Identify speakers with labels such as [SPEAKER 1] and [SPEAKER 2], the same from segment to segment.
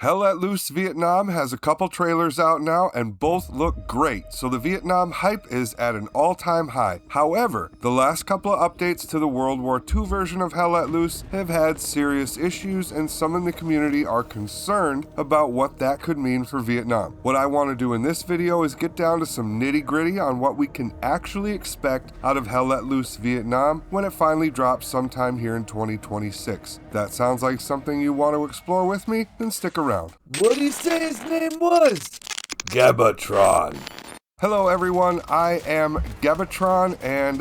[SPEAKER 1] Hell Let Loose Vietnam has a couple trailers out now and both look great, so the Vietnam hype is at an all-time high. However, the last couple of updates to the World War II version of Hell Let Loose have had serious issues, and some in the community are concerned about what that could mean for Vietnam. What I want to do in this video is get down to some nitty-gritty on what we can actually expect out of Hell Let Loose Vietnam when it finally drops sometime here in 2026. That sounds like something you want to explore with me? Then stick around.
[SPEAKER 2] What'd he say his name was? Gebatron.
[SPEAKER 1] Hello everyone, I am Gebatron, and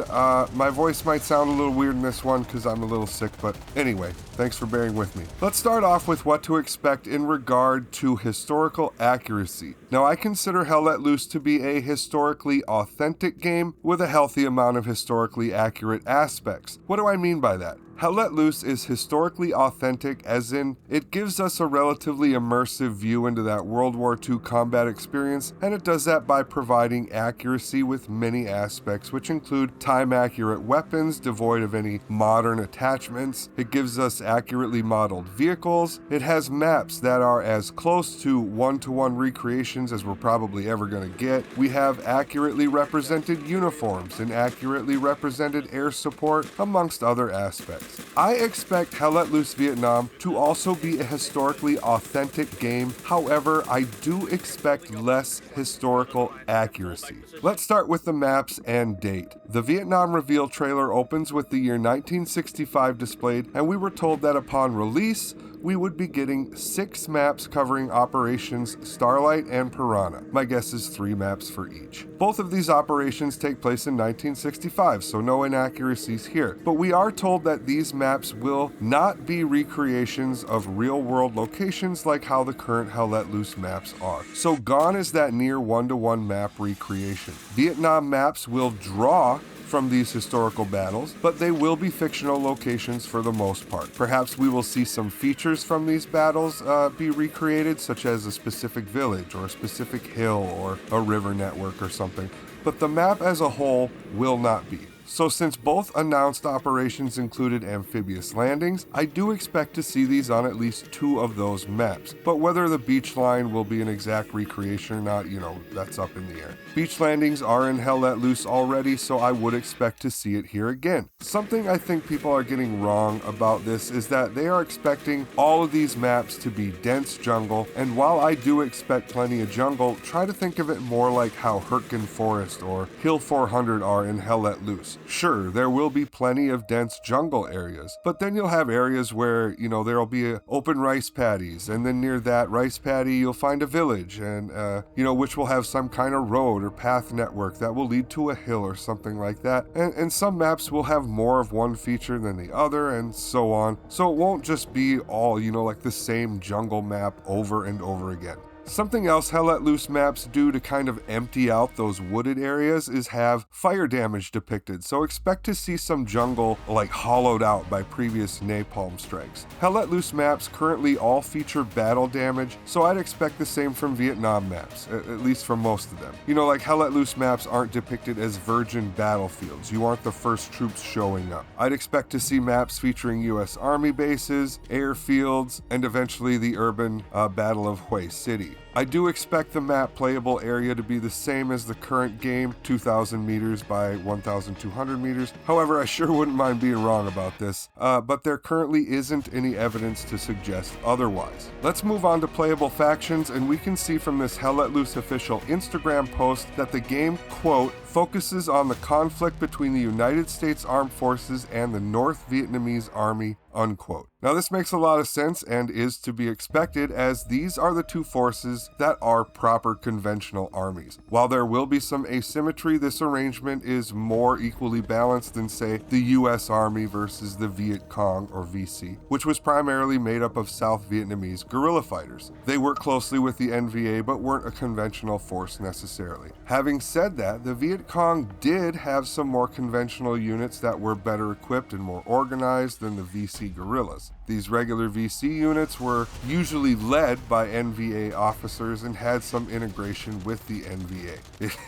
[SPEAKER 1] my voice might sound a little weird in this one because I'm a little sick, but anyway, thanks for bearing with me. Let's start off with what to expect in regard to historical accuracy. Now, I consider Hell Let Loose to be a historically authentic game with a healthy amount of historically accurate aspects. What do I mean by that? Hell Let Loose is historically authentic as in it gives us a relatively immersive view into that World War II combat experience, and it does that by providing accuracy with many aspects, which include time-accurate weapons devoid of any modern attachments. It gives us accurately modeled vehicles. It has maps that are as close to one-to-one recreations as we're probably ever going to get. We have accurately represented uniforms and accurately represented air support, amongst other aspects. I expect Hell Let Loose Vietnam to also be a historically authentic game. However, I do expect less historical accuracy. Let's start with the maps and date. The Vietnam reveal trailer opens with the year 1965 displayed, and we were told that upon release, we would be getting 6 maps covering operations Starlight and Piranha. My guess is 3 maps for each. Both of these operations take place in 1965, so no inaccuracies here. But we are told that these maps will not be recreations of real-world locations like how the current Hell Let Loose maps are. So gone is that near one-to-one map recreation. Vietnam maps will draw from these historical battles, but they will be fictional locations for the most part. Perhaps we will see some features from these battles be recreated, such as a specific village or a specific hill or a river network or something, but the map as a whole will not be. So since both announced operations included amphibious landings, I do expect to see these on at least 2 of those maps. But whether the beach line will be an exact recreation or not, that's up in the air. Beach landings are in Hell Let Loose already, so I would expect to see it here again. Something I think people are getting wrong about this is that they are expecting all of these maps to be dense jungle, and while I do expect plenty of jungle, try to think of it more like how Hurtgen Forest or Hill 400 are in Hell Let Loose. Sure, there will be plenty of dense jungle areas, but then you'll have areas where, there'll be open rice paddies, and then near that rice paddy, you'll find a village, and, which will have some kind of road or path network that will lead to a hill or something like that. And some maps will have more of one feature than the other, and so on. So it won't just be all, like the same jungle map over and over again. Something else Hell Let Loose maps do to kind of empty out those wooded areas is have fire damage depicted, so expect to see some jungle hollowed out by previous napalm strikes. Hell Let Loose maps currently all feature battle damage, so I'd expect the same from Vietnam maps, at least from most of them. Hell Let Loose maps aren't depicted as virgin battlefields. You aren't the first troops showing up. I'd expect to see maps featuring US Army bases, airfields, and eventually the urban Battle of Hue City. I do expect the map playable area to be the same as the current game, 2,000 meters by 1,200 meters. However, I sure wouldn't mind being wrong about this, but there currently isn't any evidence to suggest otherwise. Let's move on to playable factions, and we can see from this Hell Let Loose official Instagram post that the game, quote, focuses on the conflict between the United States Armed Forces and the North Vietnamese Army, unquote. Now this makes a lot of sense and is to be expected, as these are the 2 forces that are proper conventional armies. While there will be some asymmetry, this arrangement is more equally balanced than, say, the US Army versus the Viet Cong or VC, which was primarily made up of South Vietnamese guerrilla fighters. They worked closely with the NVA but weren't a conventional force necessarily. Having said that, the Viet Cong did have some more conventional units that were better equipped and more organized than the VC VC guerrillas. These regular VC units were usually led by NVA officers and had some integration with the NVA.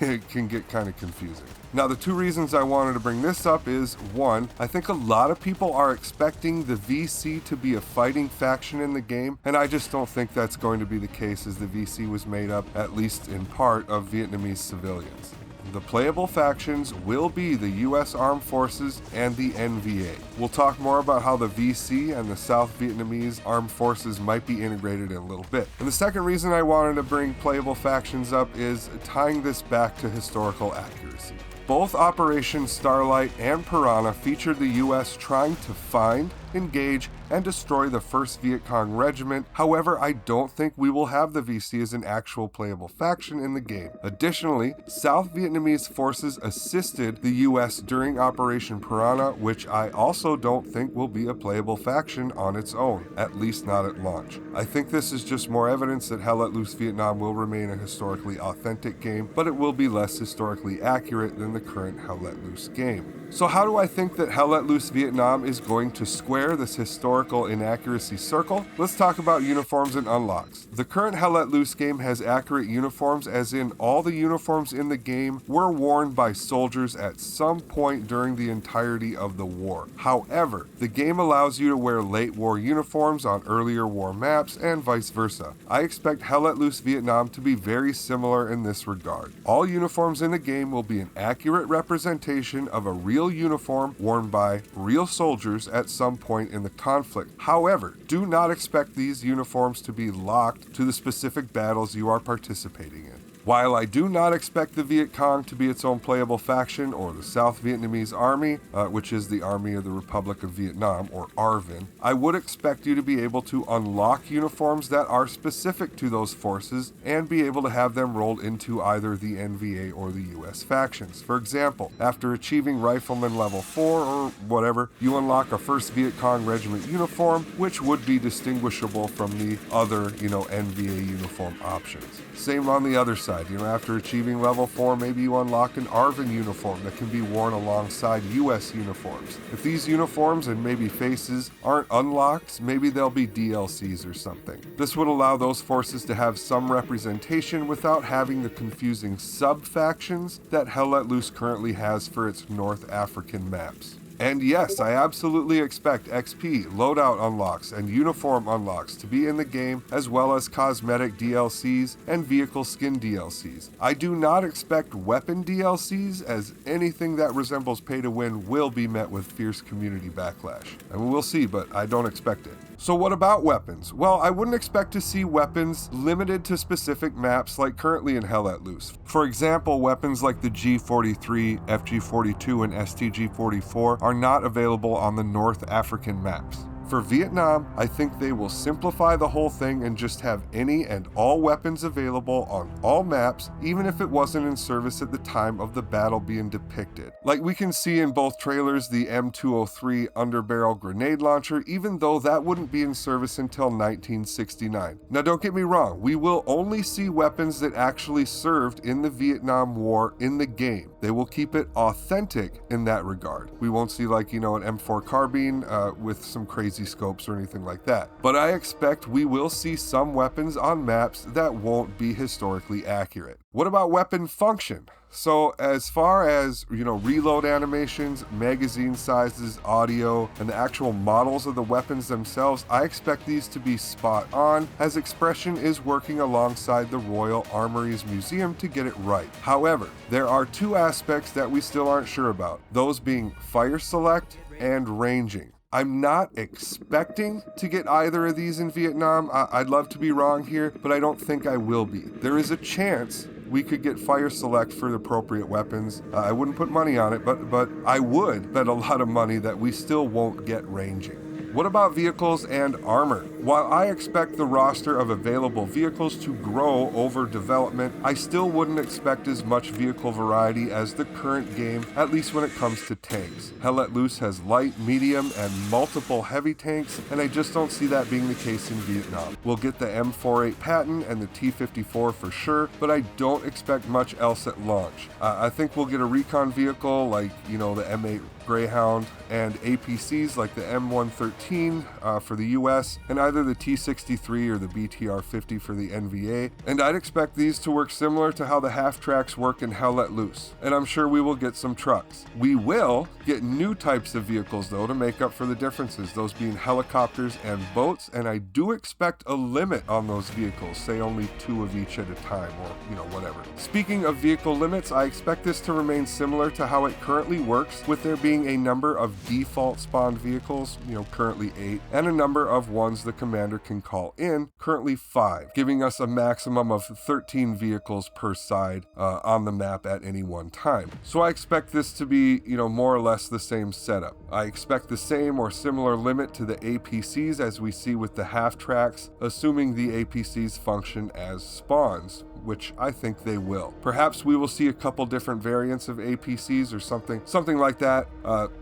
[SPEAKER 1] It can get kind of confusing. Now, the two reasons I wanted to bring this up is, one, I think a lot of people are expecting the VC to be a fighting faction in the game, and I just don't think that's going to be the case, as the VC was made up, at least in part, of Vietnamese civilians. The playable factions will be the U.S. Armed Forces and the NVA. We'll talk more about how the VC and the South Vietnamese Armed Forces might be integrated in a little bit. And the second reason I wanted to bring playable factions up is tying this back to historical accuracy. Both Operation Starlight and Piranha featured the U.S. trying to find, engage, and destroy the 1st Viet Cong Regiment. However, I don't think we will have the VC as an actual playable faction in the game. Additionally, South Vietnamese forces assisted the US during Operation Piranha, which I also don't think will be a playable faction on its own, at least not at launch. I think this is just more evidence that Hell Let Loose Vietnam will remain a historically authentic game, but it will be less historically accurate than the current Hell Let Loose game. So how do I think that Hell Let Loose Vietnam is going to square this historical inaccuracy circle? Let's talk about uniforms and unlocks. The current Hell Let Loose game has accurate uniforms, as in all the uniforms in the game were worn by soldiers at some point during the entirety of the war. However, the game allows you to wear late war uniforms on earlier war maps and vice versa. I expect Hell Let Loose Vietnam to be very similar in this regard. All uniforms in the game will be an accurate representation of a real uniform worn by real soldiers at some point in the conflict. However, do not expect these uniforms to be locked to the specific battles you are participating in. While I do not expect the Viet Cong to be its own playable faction, or the South Vietnamese Army, which is the Army of the Republic of Vietnam, or ARVN, I would expect you to be able to unlock uniforms that are specific to those forces and be able to have them rolled into either the NVA or the US factions. For example, after achieving Rifleman level 4 or whatever, you unlock a 1st Viet Cong Regiment uniform, which would be distinguishable from the other, NVA uniform options. Same on the other side. After achieving level 4, maybe you unlock an ARVN uniform that can be worn alongside US uniforms. If these uniforms and maybe faces aren't unlocked, maybe they'll be DLCs or something. This would allow those forces to have some representation without having the confusing sub-factions that Hell Let Loose currently has for its North African maps. And yes, I absolutely expect XP, loadout unlocks, and uniform unlocks to be in the game, as well as cosmetic DLCs and vehicle skin DLCs. I do not expect weapon DLCs, as anything that resembles pay to win will be met with fierce community backlash. And we'll see, but I don't expect it. So what about weapons? Well, I wouldn't expect to see weapons limited to specific maps like currently in Hell Let Loose. For example, weapons like the G43, FG42, and STG44 are not available on the North African maps. For Vietnam, I think they will simplify the whole thing and just have any and all weapons available on all maps, even if it wasn't in service at the time of the battle being depicted. Like we can see in both trailers, the M203 underbarrel grenade launcher, even though that wouldn't be in service until 1969. Now don't get me wrong, we will only see weapons that actually served in the Vietnam War in the game. They will keep it authentic in that regard. We won't see an M4 carbine with some crazy scopes or anything like that. But I expect we will see some weapons on maps that won't be historically accurate. What about weapon function? So as far as, reload animations, magazine sizes, audio, and the actual models of the weapons themselves, I expect these to be spot on, as Expression is working alongside the Royal Armories Museum to get it right. However, there are two aspects that we still aren't sure about, those being fire select and ranging. I'm not expecting to get either of these in Vietnam. I'd love to be wrong here, but I don't think I will be. There is a chance we could get fire select for the appropriate weapons. I wouldn't put money on it, but I would bet a lot of money that we still won't get ranging. What about vehicles and armor? While I expect the roster of available vehicles to grow over development, I still wouldn't expect as much vehicle variety as the current game, at least when it comes to tanks. Hell Let Loose has light, medium, and multiple heavy tanks, and I just don't see that being the case in Vietnam. We'll get the M48 Patton and the T54 for sure, but I don't expect much else at launch. I think we'll get a recon vehicle like, the M8 Greyhound, and APCs like the M113 for the US, and either the T63 or the BTR50 for the NVA. And I'd expect these to work similar to how the half-tracks work in Hell Let Loose. And I'm sure we will get some trucks. We will get new types of vehicles though to make up for the differences, those being helicopters and boats, and I do expect a limit on those vehicles, say only 2 of each at a time, or whatever. Speaking of vehicle limits, I expect this to remain similar to how it currently works, with there being a number of default spawned vehicles, currently 8, and a number of ones the commander can call in, currently 5, giving us a maximum of 13 vehicles per side on the map at any one time. So I expect this to be, more or less the same setup. I expect the same or similar limit to the APCs as we see with the half tracks, assuming the APCs function as spawns, which I think they will. Perhaps we will see a couple different variants of APCs or something like that.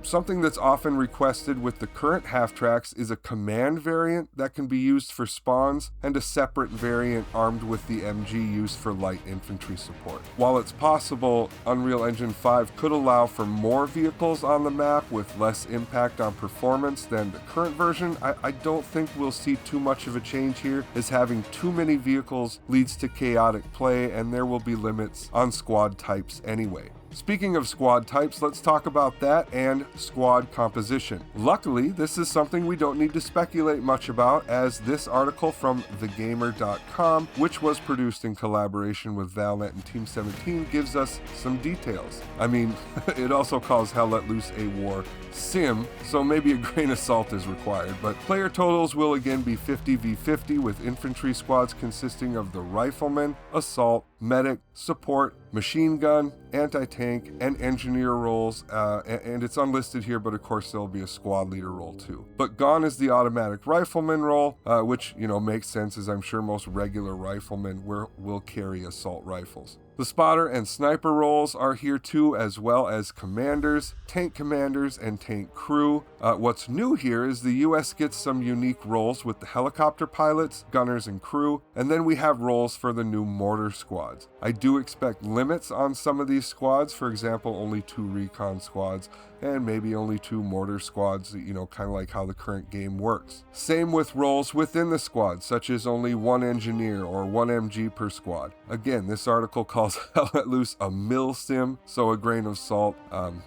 [SPEAKER 1] Something that's often requested with the current half tracks is a command variant that can be used for spawns, and a separate variant armed with the MG used for light infantry support. While it's possible Unreal Engine 5 could allow for more vehicles on the map with less impact on performance than the current version, I don't think we'll see too much of a change here, as having too many vehicles leads to chaotic play, and there will be limits on squad types anyway. Speaking of squad types, let's talk about that and squad composition. Luckily, this is something we don't need to speculate much about, as this article from thegamer.com, which was produced in collaboration with Valnet and Team 17, gives us some details. I mean, it also calls Hell Let Loose a war sim, so maybe a grain of salt is required, but player totals will again be 50v50, with infantry squads consisting of the rifleman, assault, medic, support, machine gun, anti-tank, and engineer roles, and it's unlisted here, but of course there'll be a squad leader role too. But gone is the automatic rifleman role, which makes sense, as I'm sure most regular riflemen will carry assault rifles. The spotter and sniper roles are here too, as well as commanders, and tank crew. What's new here is the US gets some unique roles with the helicopter pilots, gunners, and crew, and then we have roles for the new mortar squads. I do expect limits on some of these squads, for example, only 2 recon squads, and maybe only 2 mortar squads, kind of like how the current game works. Same with roles within the squad, such as only 1 engineer or 1 MG per squad. Again, this article calls Hell Let Loose a mill sim, so a grain of salt.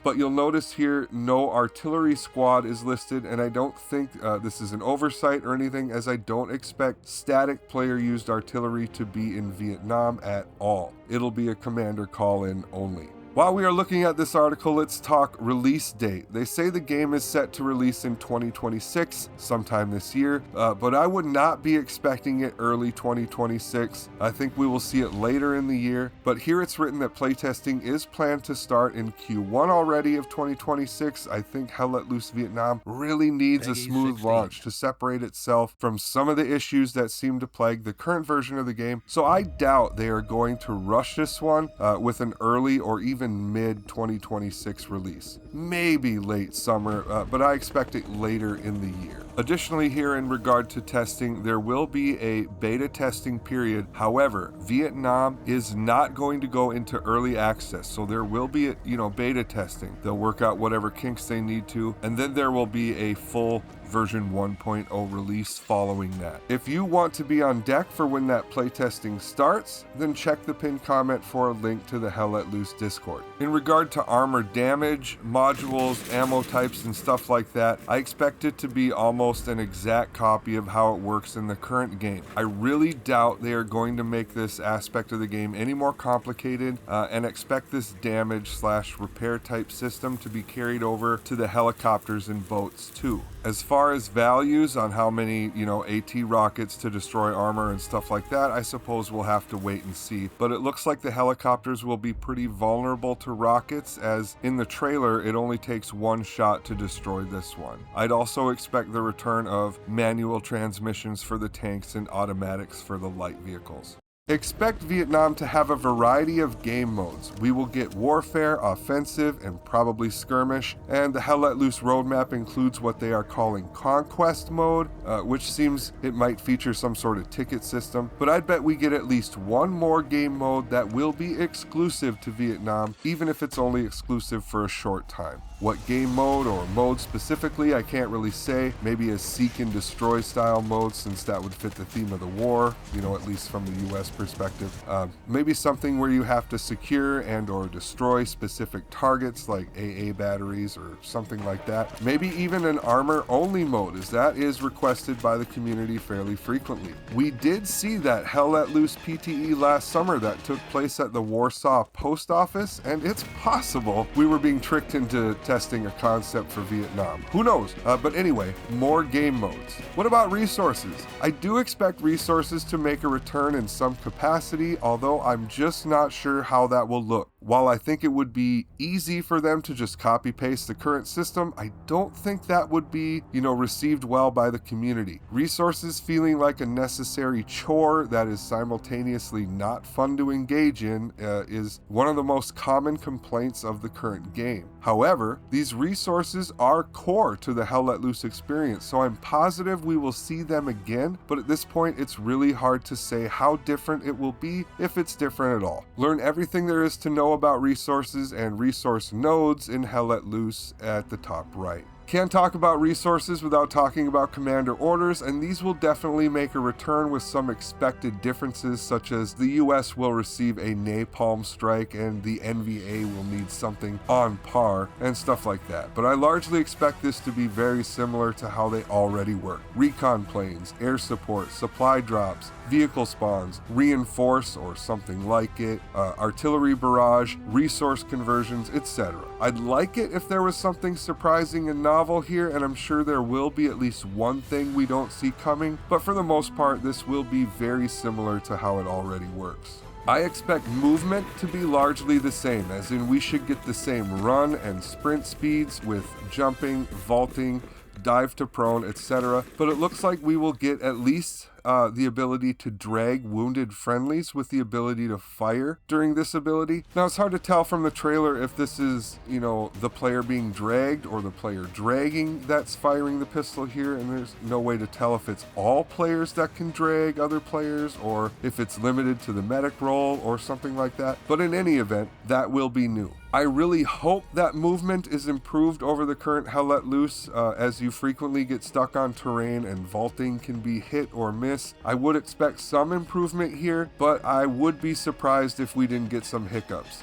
[SPEAKER 1] But you'll notice here no artillery squad is listed, and I don't think this is an oversight or anything, as I don't expect static player-used artillery to be in Vietnam at all. It'll be a commander call-in only. While we are looking at this article, let's talk release date. They say the game is set to release in 2026, sometime this year, but I would not be expecting it early 2026. I think we will see it later in the year, but here it's written that playtesting is planned to start in Q1 already of 2026. I think Hell Let Loose Vietnam really needs a smooth launch to separate itself from some of the issues that seem to plague the current version of the game, so I doubt they are going to rush this one with an early or even mid-2026 release. Maybe late summer, but I expect it later in the year. Additionally, here in regard to testing, there will be a beta testing period. However, Vietnam is not going to go into early access, so there will be beta testing. They'll work out whatever kinks they need to, and then there will be a full version 1.0 release following that. If you want to be on deck for when that playtesting starts, then check the pinned comment for a link to the Hell Let Loose Discord. In regard to armor damage, modules, ammo types, and stuff like that, I expect it to be almost an exact copy of how it works in the current game. I really doubt they are going to make this aspect of the game any more complicated, and expect this damage/repair type system to be carried over to the helicopters and boats too. As far as values on how many, AT rockets to destroy armor and stuff like that, I suppose we'll have to wait and see. But it looks like the helicopters will be pretty vulnerable to rockets, as in the trailer, it only takes 1 shot to destroy this one. I'd also expect the return of manual transmissions for the tanks and automatics for the light vehicles. Expect Vietnam to have a variety of game modes. We will get warfare, offensive, and probably skirmish, and the Hell Let Loose roadmap includes what they are calling conquest mode, which seems it might feature some sort of ticket system, but I'd bet we get at least 1 more game mode that will be exclusive to Vietnam, even if it's only exclusive for a short time. What game mode or mode specifically, I can't really say. Maybe a seek and destroy style mode, since that would fit the theme of the war, at least from the US perspective. Maybe something where you have to secure and or destroy specific targets like AA batteries or something like that. Maybe even an armor only mode, as that is requested by the community fairly frequently. We did see that Hell Let Loose PTE last summer that took place at the Warsaw Post Office, and it's possible we were being tricked into testing a concept for Vietnam. Who knows? But anyway, more game modes. What about resources? I do expect resources to make a return in some capacity, although I'm just not sure how that will look. While I think it would be easy for them to just copy paste the current system, I don't think that would be, received well by the community. Resources feeling like a necessary chore that is simultaneously not fun to engage in is one of the most common complaints of the current game. However, these resources are core to the Hell Let Loose experience, so I'm positive we will see them again, but at this point it's really hard to say how different it will be, if it's different at all. Learn everything there is to know about resources and resource nodes in Hell Let Loose at the top right. Can't talk about resources without talking about commander orders, and these will definitely make a return with some expected differences, such as the US will receive a napalm strike and the NVA will need something on par and stuff like that. But I largely expect this to be very similar to how they already work. Recon planes, air support, supply drops, vehicle spawns, reinforce or something like it, artillery barrage, resource conversions, etc. I'd like it if there was something surprising and novel here, and I'm sure there will be at least one thing we don't see coming, but for the most part this will be very similar to how it already works. I expect movement to be largely the same, as in we should get the same run and sprint speeds with jumping, vaulting, dive to prone, etc. But it looks like we will get at least the ability to drag wounded friendlies with the ability to fire during this ability. Now it's hard to tell from the trailer if this is, the player being dragged or the player dragging that's firing the pistol here, and there's no way to tell if it's all players that can drag other players or if it's limited to the medic role or something like that. But in any event, that will be new. I really hope that movement is improved over the current Hell Let Loose, as you frequently get stuck on terrain and vaulting can be hit or miss. I would expect some improvement here, but I would be surprised if we didn't get some hiccups,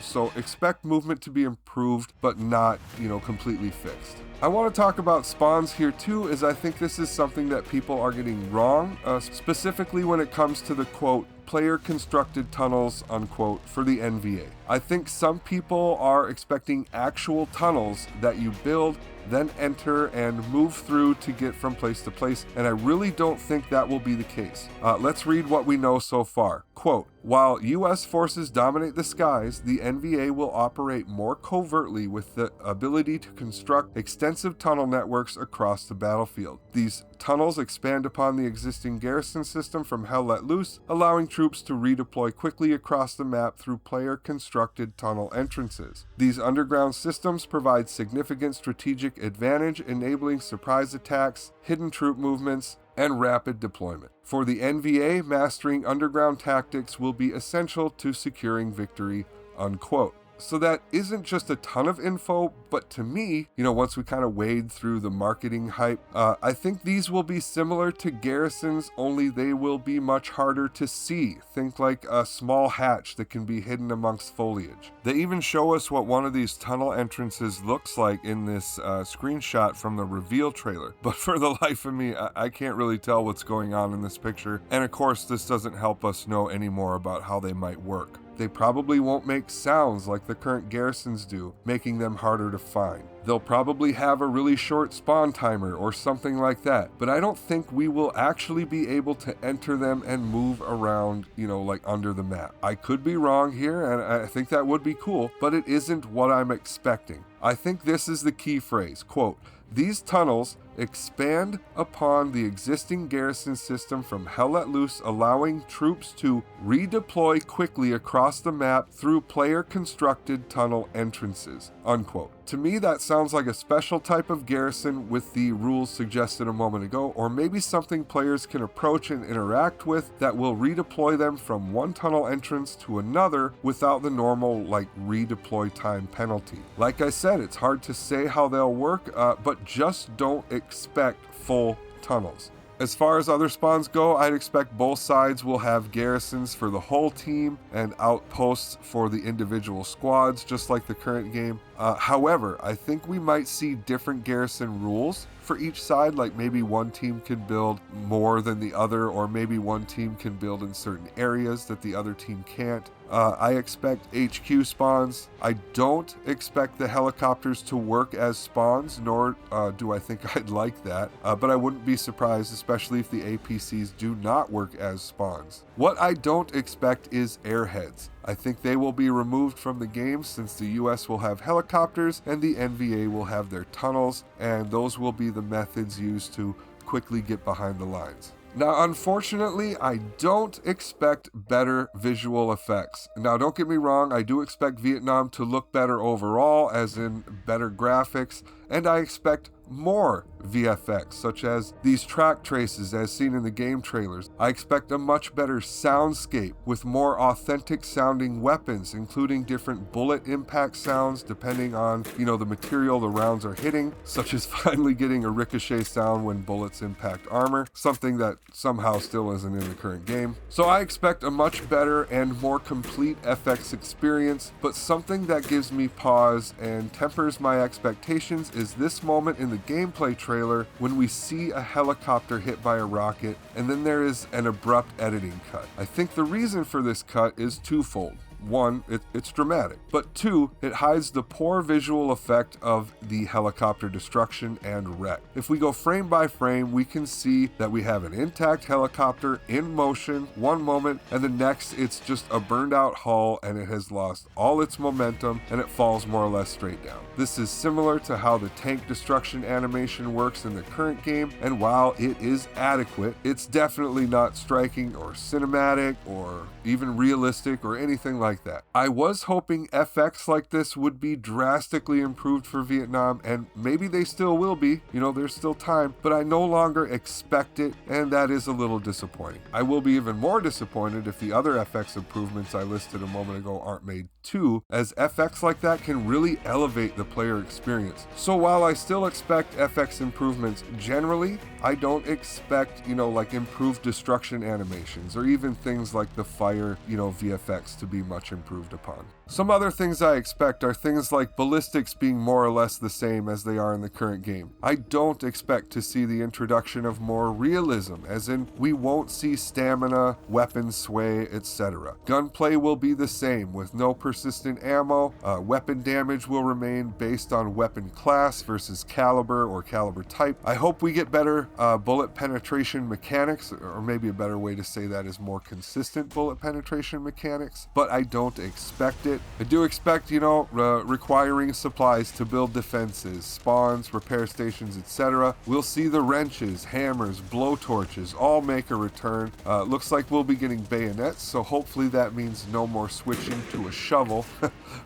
[SPEAKER 1] So expect movement to be improved, but not, completely fixed. I want to talk about spawns here too, as I think this is something that people are getting wrong, specifically when it comes to the quote, player constructed tunnels, unquote, for the NVA. I think some people are expecting actual tunnels that you build, then enter and move through to get from place to place, and I really don't think that will be the case. Let's read what we know so far. Quote, while US forces dominate the skies, the NVA will operate more covertly with the ability to construct extensive tunnel networks across the battlefield. These tunnels expand upon the existing garrison system from Hell Let Loose, allowing troops to redeploy quickly across the map through player-constructed tunnel entrances. These underground systems provide significant strategic advantage, enabling surprise attacks, hidden troop movements, and rapid deployment. For the NVA, mastering underground tactics will be essential to securing victory, unquote. So that isn't just a ton of info, but to me, once we kind of wade through the marketing hype, I think these will be similar to garrisons, only they will be much harder to see. Think like a small hatch that can be hidden amongst foliage. They even show us what one of these tunnel entrances looks like in this screenshot from the reveal trailer, but for the life of me, I can't really tell what's going on in this picture, and of course this doesn't help us know any more about how they might work. They probably won't make sounds like the current garrisons do, making them harder to find. They'll probably have a really short spawn timer or something like that, but I don't think we will actually be able to enter them and move around, like under the map. I could be wrong here, and I think that would be cool, but it isn't what I'm expecting. I think this is the key phrase, quote, these tunnels expand upon the existing garrison system from Hell Let Loose, allowing troops to redeploy quickly across the map through player-constructed tunnel entrances," unquote. To me, that sounds like a special type of garrison with the rules suggested a moment ago, or maybe something players can approach and interact with that will redeploy them from one tunnel entrance to another without the normal, redeploy time penalty. Like I said, it's hard to say how they'll work, but just don't expect full tunnels. As far as other spawns go, I'd expect both sides will have garrisons for the whole team and outposts for the individual squads, just like the current game. However, I think we might see different garrison rules for each side, like maybe one team can build more than the other, or maybe one team can build in certain areas that the other team can't. I expect HQ spawns. I don't expect the helicopters to work as spawns, nor do I think I'd like that, but I wouldn't be surprised, especially if the APCs do not work as spawns. What I don't expect is airheads. I think they will be removed from the game since the US will have helicopters and the NVA will have their tunnels, and those will be the methods used to quickly get behind the lines. Now, unfortunately, I don't expect better visual effects. Now, don't get me wrong, I do expect Vietnam to look better overall, as in better graphics, and I expect more VFX, such as these track traces as seen in the game trailers. I expect a much better soundscape with more authentic sounding weapons, including different bullet impact sounds depending on, the material the rounds are hitting, such as finally getting a ricochet sound when bullets impact armor, something that somehow still isn't in the current game. So I expect a much better and more complete FX experience, but something that gives me pause and tempers my expectations is this moment in the gameplay trailer when we see a helicopter hit by a rocket and then there is an abrupt editing cut. I think the reason for this cut is twofold. One, it's dramatic, but two, it hides the poor visual effect of the helicopter destruction and wreck. If we go frame by frame, we can see that we have an intact helicopter in motion one moment, and the next it's just a burned out hull and it has lost all its momentum and it falls more or less straight down. This is similar to how the tank destruction animation works in the current game, and while it is adequate, it's definitely not striking or cinematic or even realistic or anything like that. I was hoping FX like this would be drastically improved for Vietnam, and maybe they still will be, there's still time, but I no longer expect it, and that is a little disappointing. I will be even more disappointed if the other FX improvements I listed a moment ago aren't made too, as FX like that can really elevate the player experience. So while I still expect FX improvements generally, I don't expect, improved destruction animations or even things like the fire, VFX to be much improved upon. Some other things I expect are things like ballistics being more or less the same as they are in the current game. I don't expect to see the introduction of more realism, as in we won't see stamina, weapon sway, etc. Gunplay will be the same with no persistent ammo. Weapon damage will remain based on weapon class versus caliber or caliber type. I hope we get better bullet penetration mechanics, or maybe a better way to say that is more consistent bullet penetration mechanics, but I don't expect it. I do expect, requiring supplies to build defenses, spawns, repair stations, etc. We'll see the wrenches, hammers, blowtorches all make a return. Looks like we'll be getting bayonets, so hopefully that means no more switching to a shovel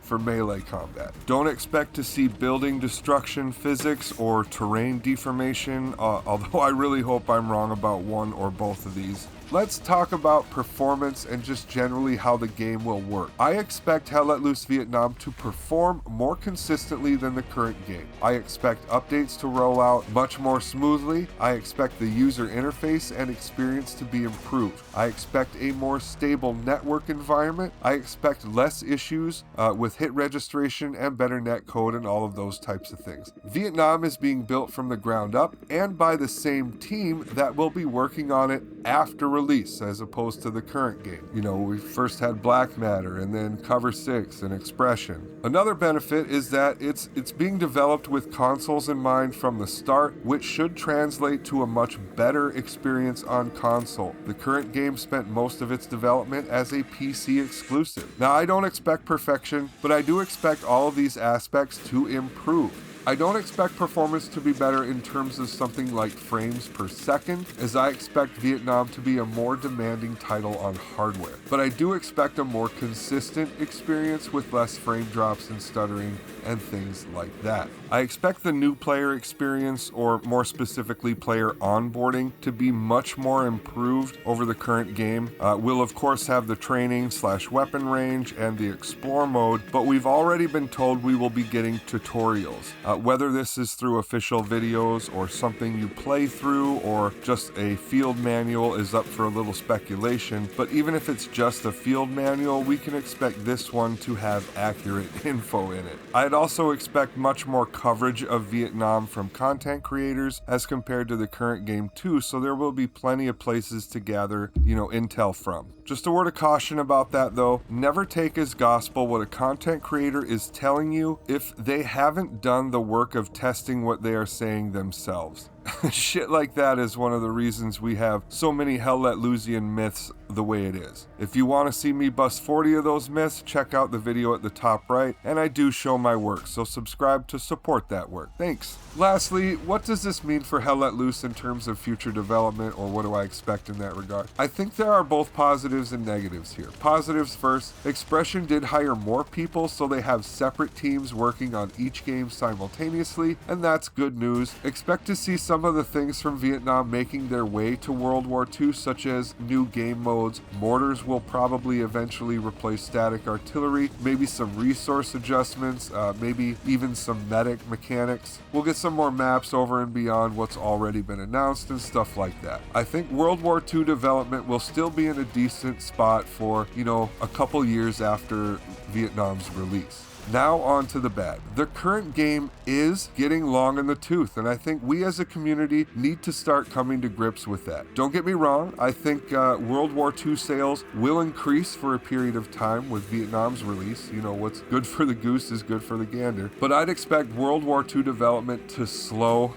[SPEAKER 1] for melee combat. Don't expect to see building destruction physics or terrain deformation, although I really hope I'm wrong about one or both of these. Let's talk about performance and just generally how the game will work. I expect Hell Let Loose Vietnam to perform more consistently than the current game. I expect updates to roll out much more smoothly. I expect the user interface and experience to be improved. I expect a more stable network environment. I expect less issues with hit registration and better netcode and all of those types of things. Vietnam is being built from the ground up and by the same team that will be working on it after release as opposed to the current game. We first had Black Matter and then Cover 6 and Expression. Another benefit is that it's being developed with consoles in mind from the start, which should translate to a much better experience on console. The current game spent most of its development as a PC exclusive. Now, I don't expect perfection, but I do expect all of these aspects to improve. I don't expect performance to be better in terms of something like frames per second, as I expect Vietnam to be a more demanding title on hardware. But I do expect a more consistent experience with less frame drops and stuttering and things like that. I expect the new player experience, or more specifically player onboarding, to be much more improved over the current game. We'll of course have the training/weapon range and the explore mode, but we've already been told we will be getting tutorials. Whether this is through official videos or something you play through or just a field manual is up for a little speculation, but even if it's just a field manual, we can expect this one to have accurate info in it. I'd also expect much more coverage of Vietnam from content creators as compared to the current game too, so there will be plenty of places to gather, intel from. Just a word of caution about that though, never take as gospel what a content creator is telling you if they haven't done the work of testing what they are saying themselves. Shit like that is one of the reasons we have so many Hell Let Loosian myths the way it is. If you want to see me bust 40 of those myths, check out the video at the top right, and I do show my work, so subscribe to support that work. Thanks. Lastly, what does this mean for Hell Let Loose in terms of future development, or what do I expect in that regard? I think there are both positives and negatives here. Positives first, Expression did hire more people, so they have separate teams working on each game simultaneously, and that's good news. Expect to see some of the things from Vietnam making their way to World War II, such as new game modes. Mortars will probably eventually replace static artillery, maybe some resource adjustments, maybe even some medic mechanics. We'll get some more maps over and beyond what's already been announced and stuff like that. I think World War II development will still be in a decent spot for, a couple years after Vietnam's release. Now on to the bad. The current game is getting long in the tooth, and I think we as a community need to start coming to grips with that. Don't get me wrong, I think World War II sales will increase for a period of time with Vietnam's release. What's good for the goose is good for the gander. But I'd expect World War II development to slow,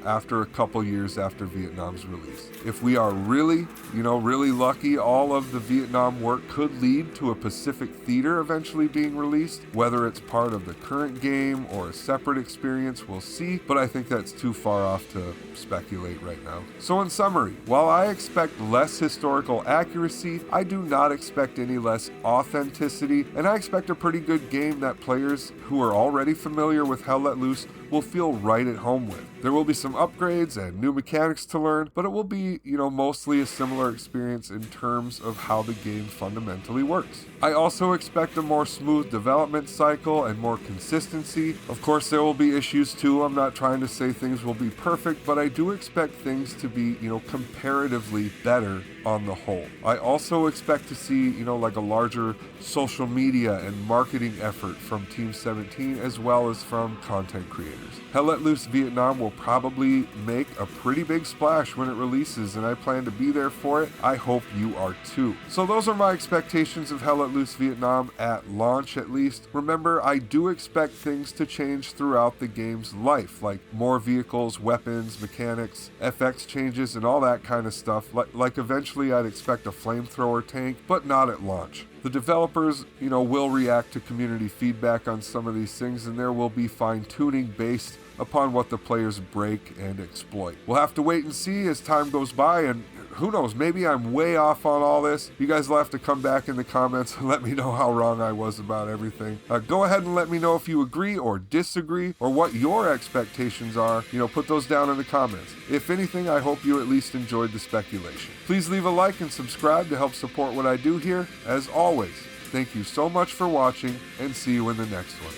[SPEAKER 1] after a couple years after Vietnam's release. If we are really lucky, all of the Vietnam work could lead to a Pacific Theater eventually being released, whether it's part of the current game or a separate experience, we'll see, but I think that's too far off to speculate right now. So in summary, while I expect less historical accuracy, I do not expect any less authenticity, and I expect a pretty good game that players who are already familiar with Hell Let Loose will feel right at home with. There will be some upgrades and new mechanics to learn, but it will be, mostly a similar experience in terms of how the game fundamentally works. I also expect a more smooth development cycle and more consistency. Of course, there will be issues too. I'm not trying to say things will be perfect, but I do expect things to be, comparatively better on the whole. I also expect to see, like a larger social media and marketing effort from Team 17 as well as from content creators. Hell Let Loose Vietnam will probably make a pretty big splash when it releases, and I plan to be there for it. I hope you are too. So those are my expectations of Hell Let Loose Vietnam at launch, at least. Remember, I do expect things to change throughout the game's life, like more vehicles, weapons, mechanics, FX changes, and all that kind of stuff. Like eventually I'd expect a flamethrower tank, but not at launch. The developers, will react to community feedback on some of these things, and there will be fine-tuning based upon what the players break and exploit. We'll have to wait and see as time goes by, and who knows, maybe I'm way off on all this. You guys will have to come back in the comments and let me know how wrong I was about everything. Go ahead and let me know if you agree or disagree, or what your expectations are. Put those down in the comments. If anything, I hope you at least enjoyed the speculation. Please leave a like and subscribe to help support what I do here. As always, thank you so much for watching, and see you in the next one.